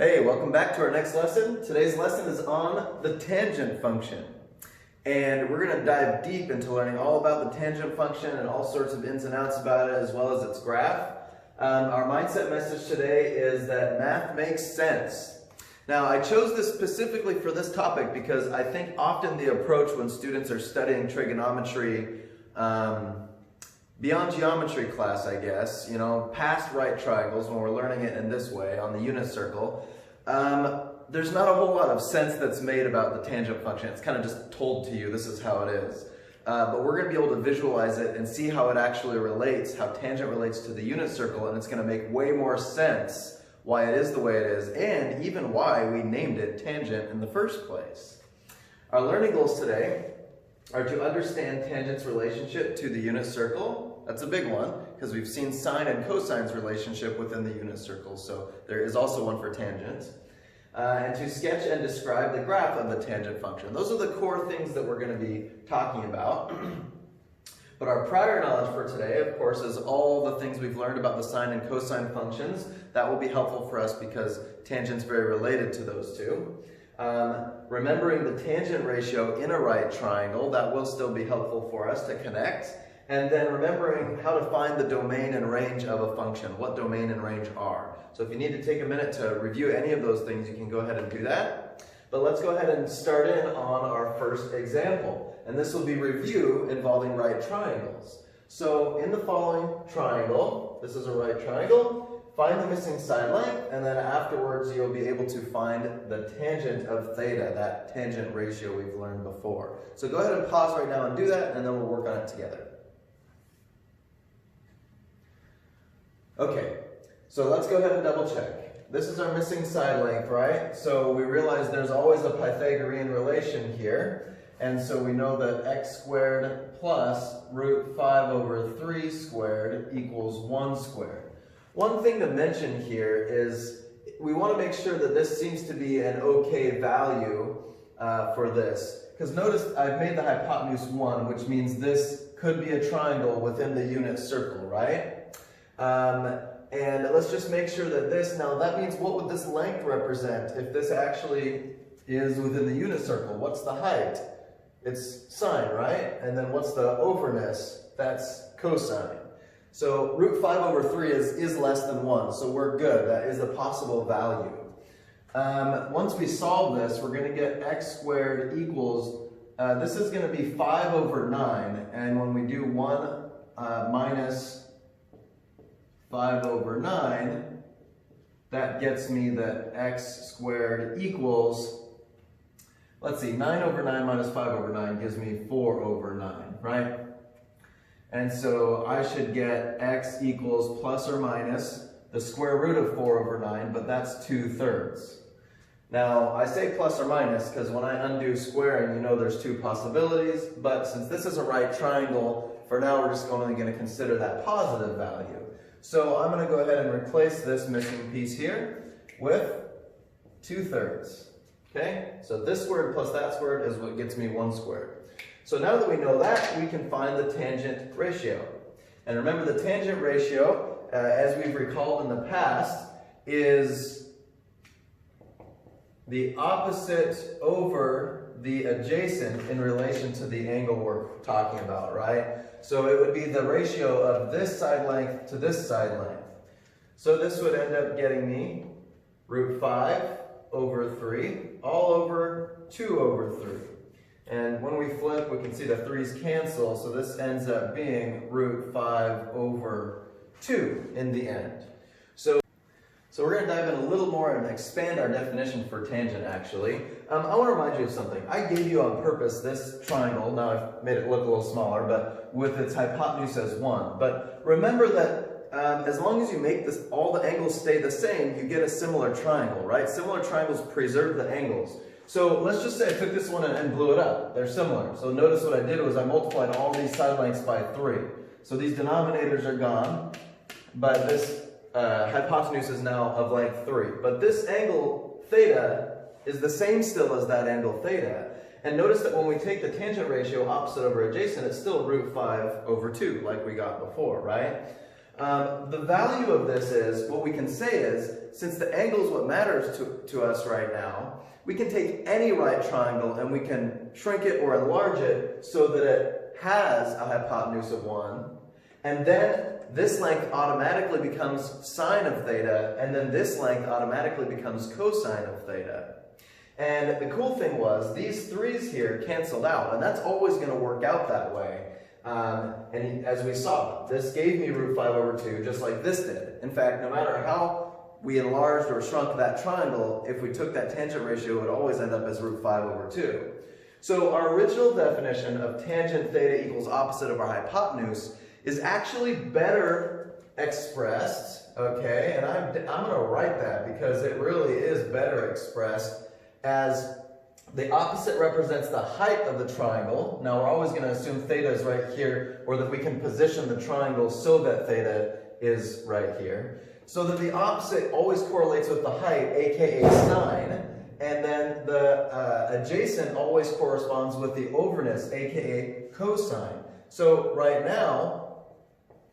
Hey, welcome back to our next lesson. Today's lesson is on the tangent function. And we're going to dive deep into learning all about the tangent function and all sorts of ins and outs about it, as well as its graph. Our mindset message today is that math makes sense. Now, I chose this specifically for this topic because I think often the approach when students are studying trigonometry, beyond geometry class, I guess, past right triangles, when we're learning it in this way on the unit circle, there's not a whole lot of sense that's made about the tangent function. It's kind of just told to you, this is how it is. But we're going to be able to visualize it and see how it actually relates, how tangent relates to the unit circle, and it's going to make way more sense why it is the way it is, and even why we named it tangent in the first place. Our learning goals today are to understand tangent's relationship to the unit circle. That's a big one, because we've seen sine and cosine's relationship within the unit circle, so there is also one for tangent. And to sketch and describe the graph of the tangent function. Those are the core things that we're going to be talking about. But our prior knowledge for today, of course, is all the things we've learned about the sine and cosine functions. That will be helpful for us because tangent's very related to those two. Remembering the tangent ratio in a right triangle, that will still be helpful for us to connect. And then remembering how to find the domain and range of a function, what domain and range are. So if you need to take a minute to review any of those things, you can go ahead and do that. But let's go ahead and start in on our first example. And this will be review involving right triangles. So in the following triangle, this is a right triangle, find the missing side length, and then afterwards you'll be able to find the tangent of theta, that tangent ratio we've learned before. So go ahead and pause right now and do that, and then we'll work on it together. Okay, so let's go ahead and double check. This is our missing side length, right? So we realize there's always a Pythagorean relation here. And so we know that x squared plus root 5 over 3 squared equals 1 squared. One thing to mention here is we want to make sure that this seems to be an okay value for this. Because notice I've made the hypotenuse 1, which means this could be a triangle within the unit circle, right? And let's just make sure that this, now that means what would this length represent if this actually is within the unit circle? What's the height? It's sine, right? And then what's the overness? That's cosine. So root 5 over 3 is less than 1, so we're good. That is a possible value. Once we solve this, we're going to get x squared equals, this is going to be 5 over 9, and when we do 1 minus 5 over 9, that gets me that x squared equals, let's see, 9 over 9 minus 5 over 9 gives me 4 over 9, right? And so I should get x equals plus or minus the square root of 4 over 9, but that's 2/3. Now, I say plus or minus because when I undo squaring, you know there's two possibilities, but since this is a right triangle, for now we're just only going to consider that positive value. So I'm going to go ahead and replace this missing piece here with 2/3. Okay, so this squared plus that squared is what gets me 1 squared. So now that we know that, we can find the tangent ratio. And remember, the tangent ratio, as we've recalled in the past, is the opposite over the adjacent in relation to the angle we're talking about, right? So it would be the ratio of this side length to this side length. So this would end up getting me root 5 over 3 all over 2 over 3. And when we flip, we can see the 3's cancel, so this ends up being root 5 over 2 in the end. So we're going to dive in a little more and expand our definition for tangent, actually. I want to remind you of something. I gave you on purpose this triangle, now I've made it look a little smaller, but with its hypotenuse as 1. But remember that as long as you make this, all the angles stay the same, you get a similar triangle, right? Similar triangles preserve the angles. So let's just say I took this one and blew it up. They're similar. So notice what I did was I multiplied all these side lengths by 3. So these denominators are gone, but this hypotenuse is now of length 3. But this angle theta is the same still as that angle theta. And notice that when we take the tangent ratio opposite over adjacent, it's still root 5 over 2, like we got before, right? The value of this is, what we can say is, since the angle is what matters to us right now, we can take any right triangle and we can shrink it or enlarge it so that it has a hypotenuse of 1. And then this length automatically becomes sine of theta, and then this length automatically becomes cosine of theta. And the cool thing was, these 3's here canceled out, and that's always going to work out that way. And as we saw, this gave me root 5 over 2, just like this did. In fact, no matter how we enlarged or shrunk that triangle, if we took that tangent ratio, it would always end up as root 5 over 2. So our original definition of tangent theta equals opposite of our hypotenuse is actually better expressed, okay? And I'm going to write that because it really is better expressed as the opposite represents the height of the triangle. Now we're always going to assume theta is right here, or that we can position the triangle so that theta is right here. So that the opposite always correlates with the height, aka sine, and then the adjacent always corresponds with the overness, aka cosine. So right now,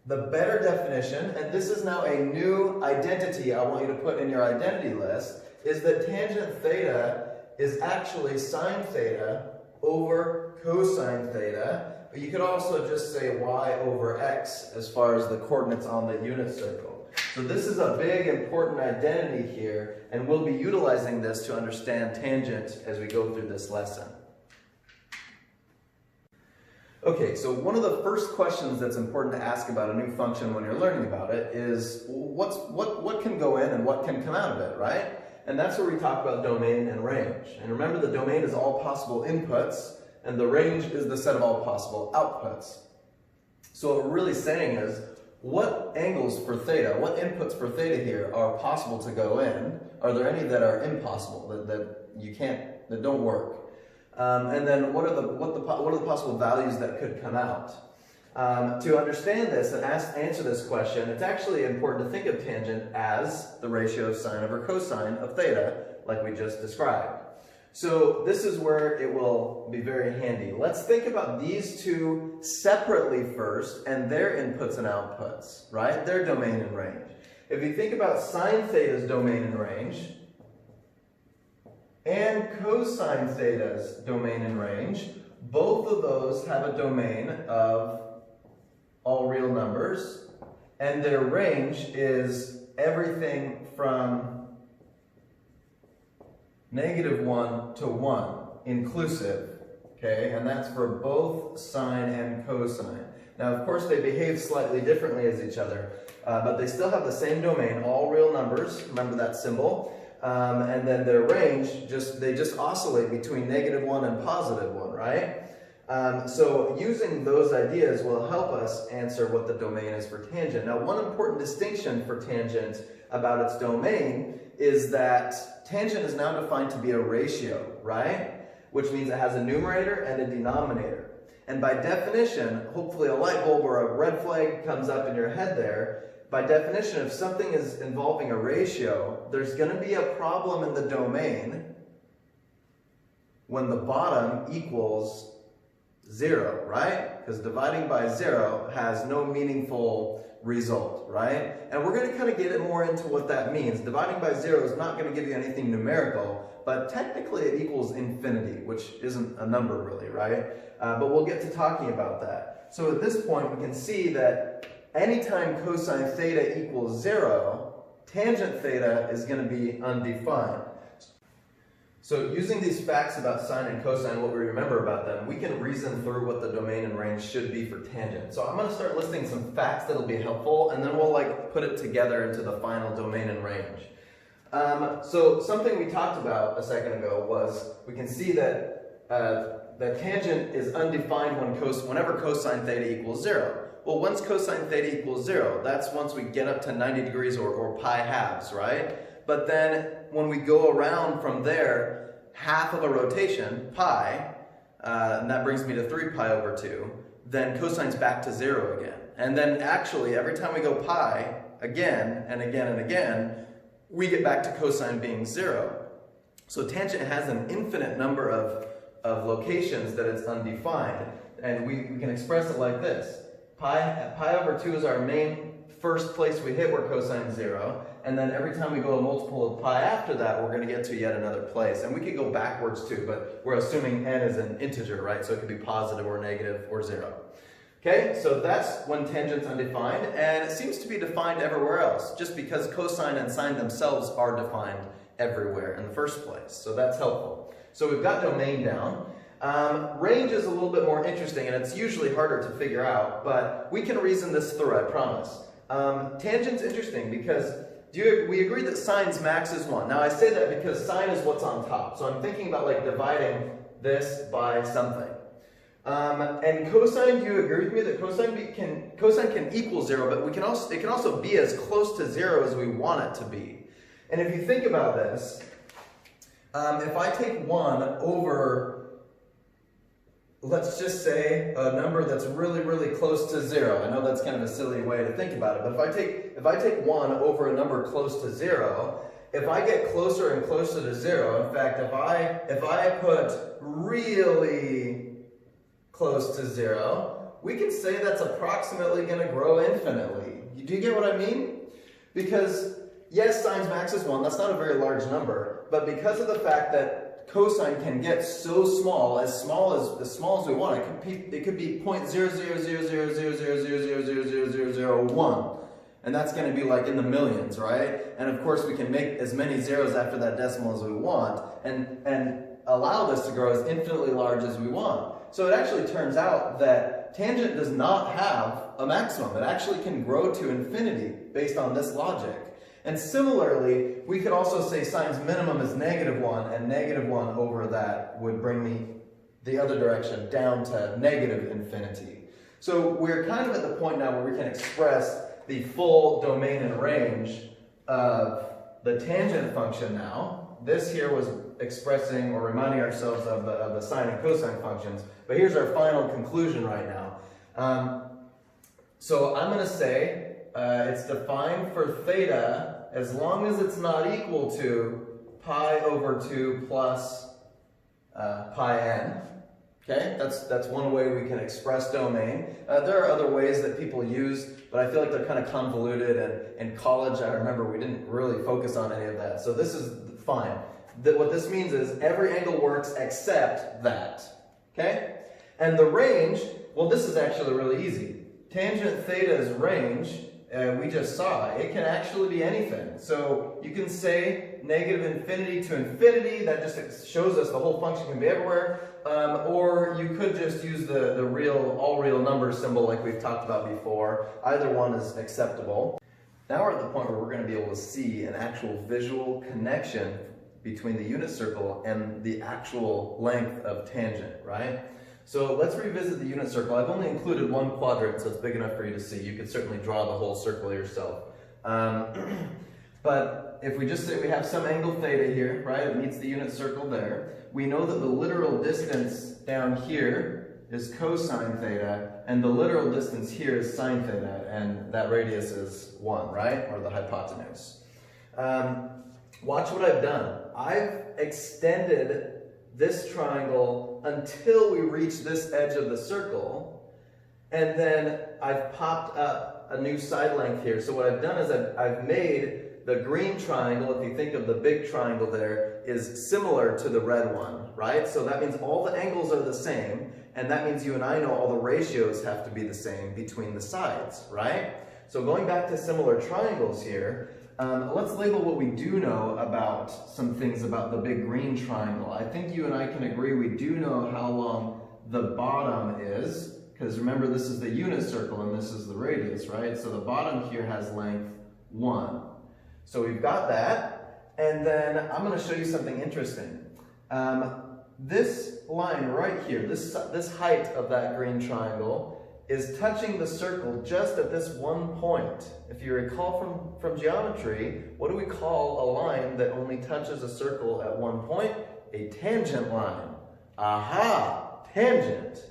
the better definition, and this is now a new identity I want you to put in your identity list, is that tangent theta is actually sine theta over cosine theta. But you could also just say y over x as far as the coordinates on the unit circle. So this is a big important identity here, and we'll be utilizing this to understand tangent as we go through this lesson. Okay, so one of the first questions that's important to ask about a new function when you're learning about it is what can go in and what can come out of it, right? And that's where we talk about domain and range. And remember, the domain is all possible inputs, and the range is the set of all possible outputs. So what we're really saying is, what angles for theta, what inputs for theta here are possible to go in? Are there any that are impossible, that you can't, that don't work? And then what are the possible values that could come out? To understand this and answer this question, it's actually important to think of tangent as the ratio of sine over cosine of theta, like we just described. So this is where it will be very handy. Let's think about these two separately first, and their inputs and outputs, right? Their domain and range. If you think about sine theta's domain and range, and cosine theta's domain and range, both of those have a domain of all real numbers, and their range is everything from -1 to 1, inclusive, okay? And that's for both sine and cosine. Now, of course, they behave slightly differently as each other, but they still have the same domain, all real numbers, remember that symbol. And then their range, they just oscillate between -1 and +1, right? So using those ideas will help us answer what the domain is for tangent. Now, one important distinction for tangent about its domain is that tangent is now defined to be a ratio, right? Which means it has a numerator and a denominator. And by definition, hopefully a light bulb or a red flag comes up in your head there. By definition, if something is involving a ratio, there's going to be a problem in the domain when the bottom equals 0, right? Because dividing by 0 has no meaningful result, right? And we're going to kind of get more into what that means. Dividing by 0 is not going to give you anything numerical, but technically it equals infinity, which isn't a number really, right? But we'll get to talking about that. So at this point, we can see that anytime cosine theta equals 0, tangent theta is going to be undefined. So using these facts about sine and cosine, what we remember about them, we can reason through what the domain and range should be for tangent. So I'm going to start listing some facts that'll be helpful, and then we'll put it together into the final domain and range. So something we talked about a second ago was we can see that the tangent is undefined whenever cosine theta equals 0. Well, once cosine theta equals 0, that's once we get up to 90 degrees or pi halves, right? But then when we go around from there, half of a rotation, pi, and that brings me to 3 pi over 2, then cosine's back to 0 again. And then actually, every time we go pi, again and again and again, we get back to cosine being 0. So tangent has an infinite number of locations that it's undefined. And we can express it like this. Pi over 2 is our main first place we hit, we're cosine 0. And then every time we go a multiple of pi after that, we're going to get to yet another place. And we could go backwards too, but we're assuming n is an integer, right? So it could be positive or negative or 0. Okay, so that's when tangent's undefined, and it seems to be defined everywhere else, just because cosine and sine themselves are defined everywhere in the first place. So that's helpful. So we've got domain down. Range is a little bit more interesting, and it's usually harder to figure out, but we can reason this through, I promise. Tangent's interesting because we agree that sine's max is 1. Now I say that because sine is what's on top, so I'm thinking about like dividing this by something. And cosine, do you agree with me that cosine can equal 0, but it can also be as close to 0 as we want it to be. And if you think about this, if I take 1 over, let's just say a number that's really, really close to 0. I know that's kind of a silly way to think about it, but if I take 1 over a number close to 0, if I get closer and closer to 0, in fact, if I put really close to 0, we can say that's approximately going to grow infinitely. Do you get what I mean? Because, yes, sine's max is 1, that's not a very large number, but because of the fact that cosine can get so small as we want, it could be 0.0000000000001, and that's going to be like in the millions, right? And of course we can make as many zeros after that decimal as we want, and allow this to grow as infinitely large as we want. So it actually turns out that tangent does not have a maximum. It actually can grow to infinity based on this logic. And similarly, we could also say sine's minimum is -1, and -1 over that would bring me the other direction down to negative infinity. So we're kind of at the point now where we can express the full domain and range of the tangent function now. This here was expressing or reminding ourselves of the sine and cosine functions. But here's our final conclusion right now. So I'm going to say it's defined for theta as long as it's not equal to pi over 2 plus pi n. Okay, that's one way we can express domain. There are other ways that people use, but I feel like they're kind of convoluted, and in college I remember we didn't really focus on any of that. So this is fine. What this means is every angle works except that. Okay? And the range, well, this is actually really easy. Tangent theta's range, we just saw, it can actually be anything. So you can say negative infinity to infinity, that just shows us the whole function can be everywhere. Or you could just use the all real number symbol like we've talked about before. Either one is acceptable. Now we're at the point where we're going to be able to see an actual visual connection between the unit circle and the actual length of tangent, right? So let's revisit the unit circle. I've only included one quadrant, so it's big enough for you to see. You could certainly draw the whole circle yourself. But if we just say we have some angle theta here, right? It meets the unit circle there. We know that the literal distance down here is cosine theta, and the literal distance here is sine theta, and that radius is 1, right? Or the hypotenuse. Watch what I've done. I've extended this triangle until we reach this edge of the circle, and then I've popped up a new side length here. So what I've done is I've made the green triangle, if you think of the big triangle there, is similar to the red one, right? So that means all the angles are the same, and that means you and I know all the ratios have to be the same between the sides, right? So going back to similar triangles here, let's label what we do know about some things about the big green triangle. I think you and I can agree we do know how long the bottom is, because remember this is the unit circle and this is the radius, right? So the bottom here has length 1. So we've got that, and then I'm going to show you something interesting. This line right here, this height of that green triangle is touching the circle just at this one point. If you recall from geometry, what do we call a line that only touches a circle at one point? A tangent line. Aha! Tangent.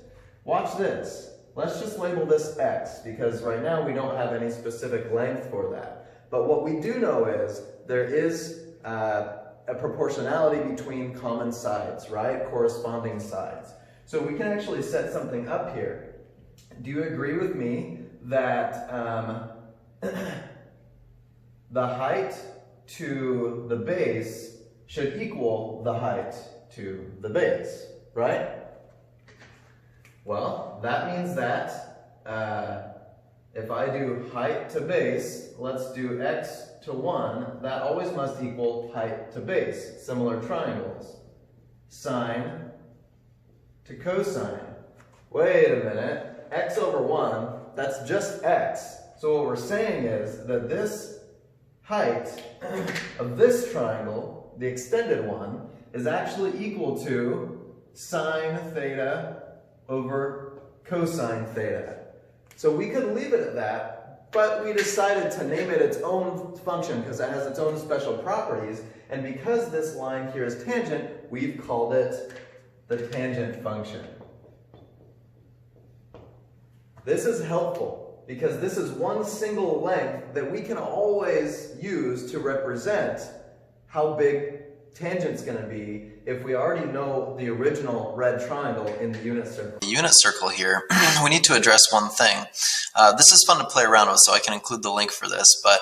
Watch this. Let's just label this x, because right now we don't have any specific length for that. But what we do know is there is a proportionality between common sides, right? Corresponding sides. So we can actually set something up here. Do you agree with me that the height to the base should equal the height to the base, right? Well, that means that if I do height to base, let's do x to 1, that always must equal height to base, similar triangles. Sine to cosine. Wait a minute, x over 1, that's just x. So what we're saying is that this height of this triangle, the extended one, is actually equal to sine theta over cosine theta. So we could leave it at that, but we decided to name it its own function because it has its own special properties, and because this line here is tangent, we've called it the tangent function. This is helpful because this is one single length that we can always use to represent how big tangent's going to be if we already know the original red triangle in the unit circle. The unit circle here, we need to address one thing. This is fun to play around with, so I can include the link for this, but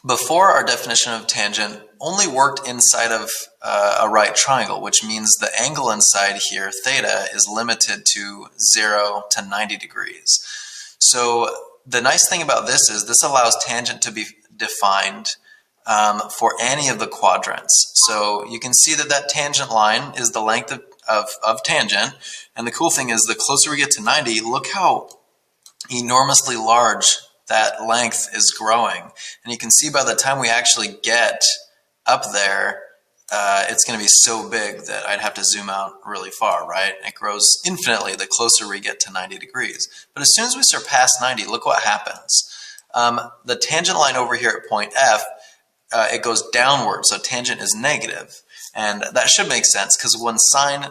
before our definition of tangent only worked inside of a right triangle, which means the angle inside here, theta, is limited to 0 to 90 degrees. So the nice thing about this is this allows tangent to be defined for any of the quadrants. So you can see that that tangent line is the length of tangent, and the cool thing is the closer we get to 90, look how enormously large that length is growing. And you can see by the time we actually get up there, it's going to be so big that I'd have to zoom out really far, right? It grows infinitely the closer we get to 90 degrees. But as soon as we surpass 90, look what happens. The tangent line over here at point F, it goes downward, so tangent is negative. And that should make sense because when sine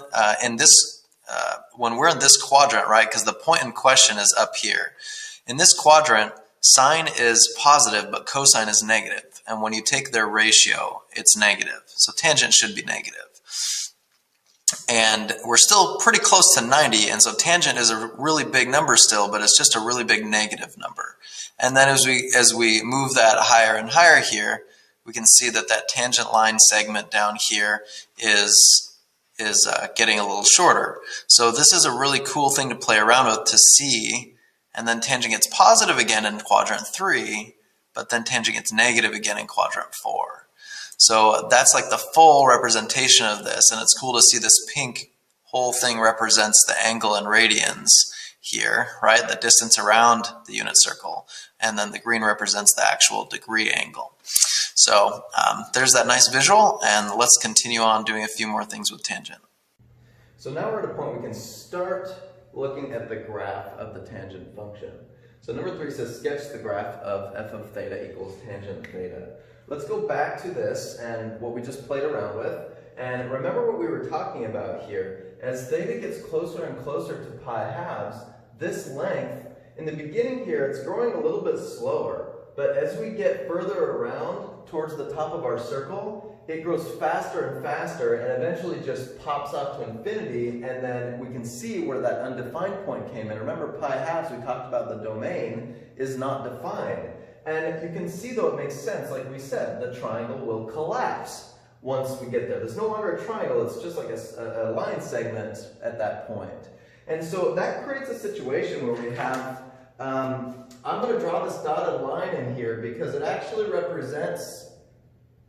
when we're in this quadrant, right, because the point in question is up here. In this quadrant, sine is positive, but cosine is negative. And when you take their ratio, it's negative. So tangent should be negative. And we're still pretty close to 90, and so tangent is a really big number still, but it's just a really big negative number. And then as we move that higher and higher here, we can see that that tangent line segment down here is getting a little shorter. So this is a really cool thing to play around with to see. And then tangent gets positive again in quadrant 3, but then tangent gets negative again in quadrant 4. So that's like the full representation of this, and it's cool to see this pink whole thing represents the angle in radians here, right? The distance around the unit circle, and then the green represents the actual degree angle. So there's that nice visual, and let's continue on doing a few more things with tangent. So now we're at a point we can start looking at the graph of the tangent function. So number 3 says sketch the graph of f of theta equals tangent theta. Let's go back to this and what we just played around with, and remember what we were talking about here. As theta gets closer and closer to pi halves, this length, in the beginning here, it's growing a little bit slower, but as we get further around towards the top of our circle, it grows faster and faster and eventually just pops up to infinity, and then we can see where that undefined point came in. Remember, pi halves, we talked about the domain, is not defined. And you can see, though, it makes sense. Like we said, the triangle will collapse once we get there. There's no longer a triangle, it's just like a line segment at that point. And so that creates a situation where we have, I'm going to draw this dotted line in here because it actually represents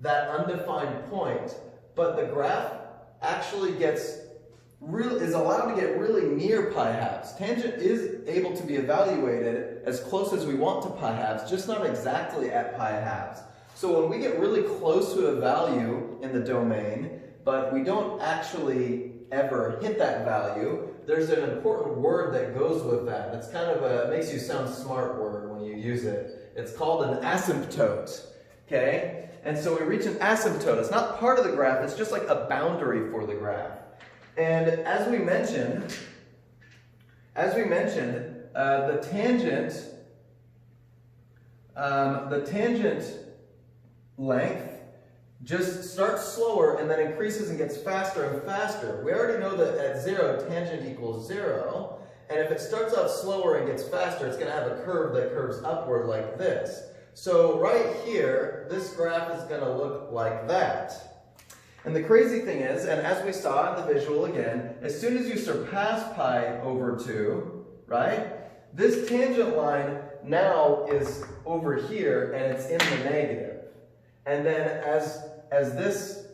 that undefined point, but the graph actually is allowed to get really near pi halves. Tangent is able to be evaluated as close as we want to pi halves, just not exactly at pi halves. So when we get really close to a value in the domain, but we don't actually ever hit that value, there's an important word that goes with that. It's kind of it makes you sound smart word when you use it. It's called an asymptote, okay? And so we reach an asymptote. It's not part of the graph, it's just like a boundary for the graph. And as we mentioned, the tangent length just starts slower and then increases and gets faster and faster. We already know that at 0, tangent equals 0. And if it starts off slower and gets faster, it's going to have a curve that curves upward like this. So right here, this graph is going to look like that. And the crazy thing is, and as we saw in the visual again, as soon as you surpass pi over 2, right, this tangent line now is over here and it's in the negative. And then as this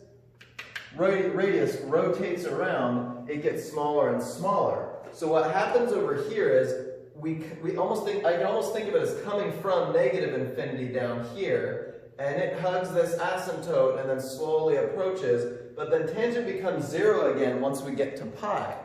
radius rotates around, it gets smaller and smaller. So what happens over here is I can almost think of it as coming from negative infinity down here, and it hugs this asymptote and then slowly approaches, but then tangent becomes 0 again once we get to pi.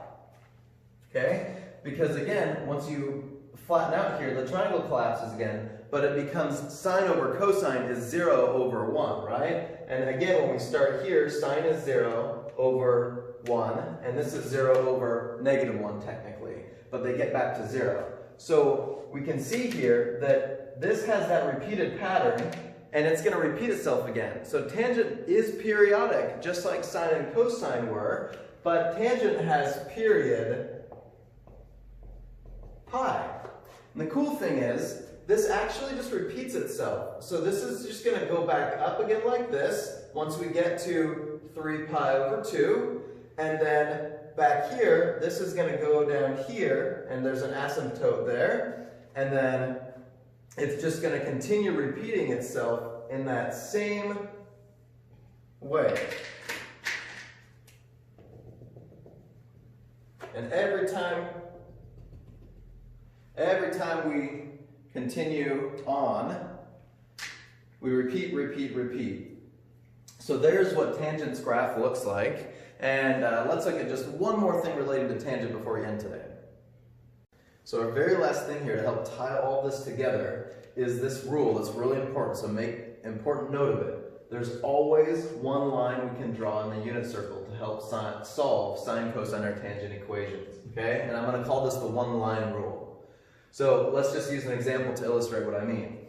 Okay? Because again, once you flatten out here, the triangle collapses again, but it becomes sine over cosine is 0 over 1, right? And again, when we start here, sine is 0 over 1, and this is 0 over negative 1 technically, but they get back to 0. So we can see here that this has that repeated pattern, and it's going to repeat itself again. So tangent is periodic, just like sine and cosine were, but tangent has period pi. And the cool thing is, this actually just repeats itself. So this is just going to go back up again like this once we get to 3 pi over 2. And then back here, this is going to go down here, and there's an asymptote there. And then it's just going to continue repeating itself in that same way. And every time we continue on, we repeat, repeat, repeat. So there's what tangent's graph looks like. And let's look at just one more thing related to tangent before we end today. So our very last thing here to help tie all this together is this rule that's really important, so make important note of it. There's always one line we can draw in the unit circle to help solve sine, cosine, or tangent equations, okay? And I'm going to call this the one-line rule. So let's just use an example to illustrate what I mean.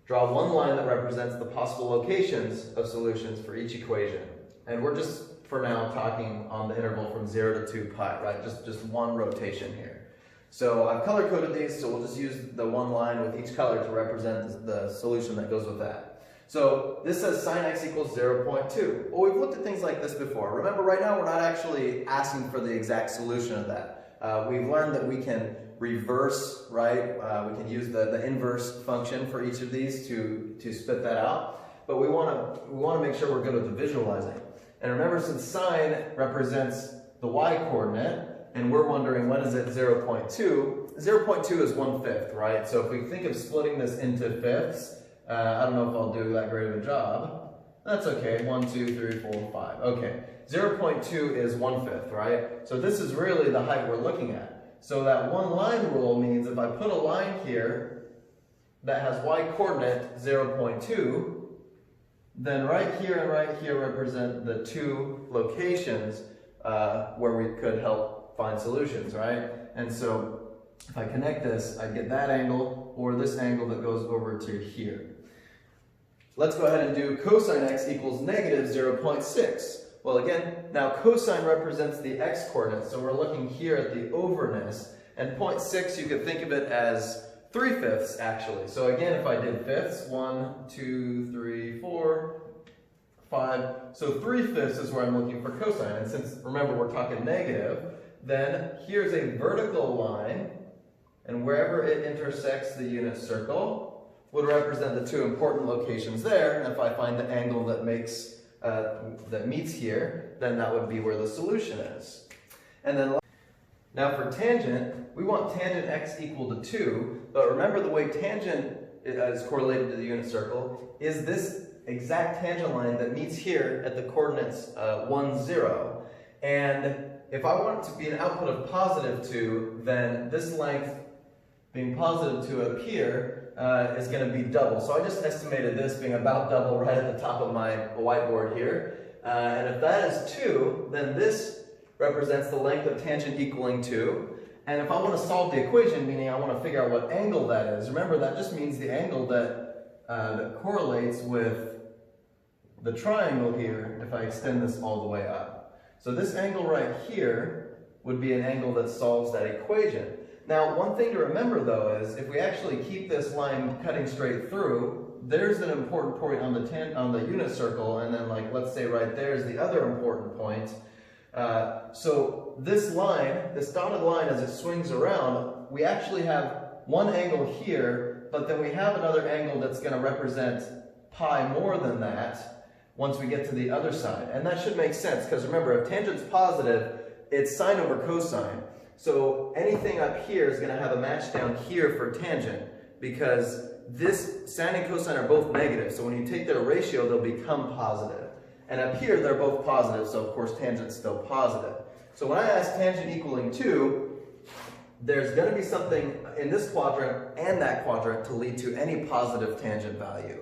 Draw one line that represents the possible locations of solutions for each equation. And we're just, for now, talking on the interval from 0 to 2 pi, right? Just one rotation here. So I've color-coded these, so we'll just use the one line with each color to represent the solution that goes with that. So this says sine x equals 0.2. Well, we've looked at things like this before. Remember, right now we're not actually asking for the exact solution of that. We've learned that we can reverse, right? We can use the inverse function for each of these to spit that out. But we want to make sure we're good with the visualizing. And remember, since sine represents the y-coordinate, and we're wondering when is it 0.2, 0.2 is 1/5, right? So if we think of splitting this into fifths, I don't know if I'll do that great of a job. That's okay, 1, 2, 3, 4, 5. Okay, 0.2 is 1/5, right? So this is really the height we're looking at. So that one line rule means if I put a line here that has y-coordinate 0.2, then right here and right here represent the two locations where we could help find solutions, right? And so if I connect this, I get that angle or this angle that goes over to here. Let's go ahead and do cosine x equals negative 0.6. Well, again, now cosine represents the x-coordinate, so we're looking here at the overness, and 0.6 you could think of it as 3/5 actually. So again, if I did fifths, 1, 2, 3, 4, 5, so 3/5 is where I'm looking for cosine, and since, remember, we're talking negative, then here's a vertical line, and wherever it intersects the unit circle would represent the two important locations there, and if I find the angle that meets here, then that would be where the solution is. And then now for tangent, we want tangent x equal to 2, but remember the way tangent is correlated to the unit circle is this exact tangent line that meets here at the coordinates 1, 0. And if I want it to be an output of positive 2, then this length being positive 2 up here is going to be double. So I just estimated this being about double right at the top of my whiteboard here. And if that is 2, then this represents the length of tangent equaling 2. And if I want to solve the equation, meaning I want to figure out what angle that is, remember that just means the angle that correlates with the triangle here if I extend this all the way up. So this angle right here would be an angle that solves that equation. Now, one thing to remember though is if we actually keep this line cutting straight through, there's an important point on the unit circle, and then like let's say right there is the other important point. So this line, this dotted line, as it swings around, we actually have one angle here, but then we have another angle that's going to represent pi more than that once we get to the other side. And that should make sense, because remember, if tangent's positive, it's sine over cosine. So anything up here is going to have a match down here for tangent, because this sine and cosine are both negative. So when you take their ratio, they'll become positive. And up here, they're both positive, so of course tangent's still positive. So when I ask tangent equaling 2, there's going to be something in this quadrant and that quadrant to lead to any positive tangent value.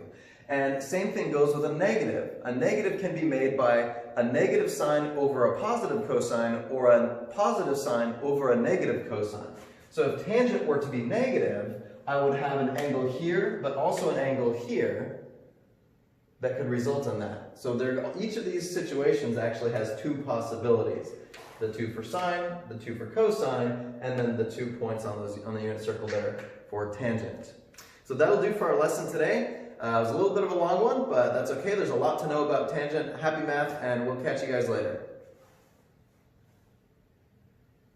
And same thing goes with a negative. A negative can be made by a negative sine over a positive cosine, or a positive sine over a negative cosine. So if tangent were to be negative, I would have an angle here, but also an angle here that could result in that. So each of these situations actually has two possibilities. The 2 for sine, the 2 for cosine, and then the 2 points on the unit circle there for tangent. So that'll do for our lesson today. It was a little bit of a long one, but that's okay. There's a lot to know about tangent. Happy math, and we'll catch you guys later.